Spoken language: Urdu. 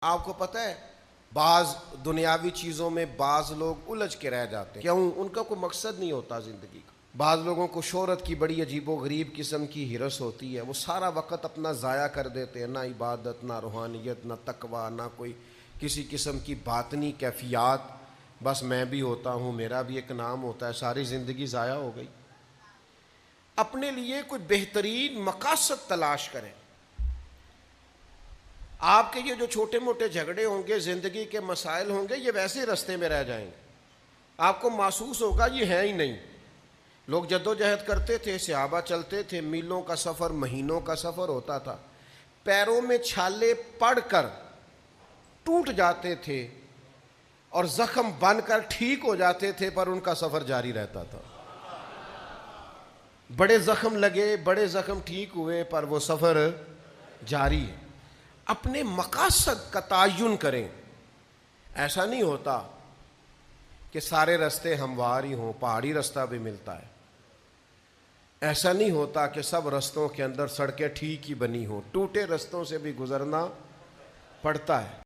آپ کو پتہ ہے بعض دنیاوی چیزوں میں بعض لوگ الجھ کے رہ جاتے ہیں، کیوں؟ ان کا کوئی مقصد نہیں ہوتا زندگی کا۔ بعض لوگوں کو شہرت کی بڑی عجیب و غریب قسم کی ہرس ہوتی ہے، وہ سارا وقت اپنا ضائع کر دیتے ہیں، نہ عبادت، نہ روحانیت، نہ تقویٰ، نہ کوئی کسی قسم کی باطنی کیفیات۔ بس میں بھی ہوتا ہوں، میرا بھی ایک نام ہوتا ہے، ساری زندگی ضائع ہو گئی۔ اپنے لیے کوئی بہترین مقاصد تلاش کریں۔ آپ کے یہ جو چھوٹے موٹے جھگڑے ہوں گے، زندگی کے مسائل ہوں گے، یہ ویسے رستے میں رہ جائیں گے، آپ کو محسوس ہوگا یہ ہے ہی نہیں۔ لوگ جدوجہد کرتے تھے، صحابہ چلتے تھے، میلوں کا سفر، مہینوں کا سفر ہوتا تھا، پیروں میں چھالے پڑ کر ٹوٹ جاتے تھے اور زخم بن کر ٹھیک ہو جاتے تھے، پر ان کا سفر جاری رہتا تھا۔ بڑے زخم لگے، بڑے زخم ٹھیک ہوئے، پر وہ سفر جاری ہے۔ اپنے مقاصد کا تعین کریں۔ ایسا نہیں ہوتا کہ سارے رستے ہموار ہی ہوں، پہاڑی رستہ بھی ملتا ہے۔ ایسا نہیں ہوتا کہ سب رستوں کے اندر سڑکیں ٹھیک ہی بنی ہوں، ٹوٹے رستوں سے بھی گزرنا پڑتا ہے۔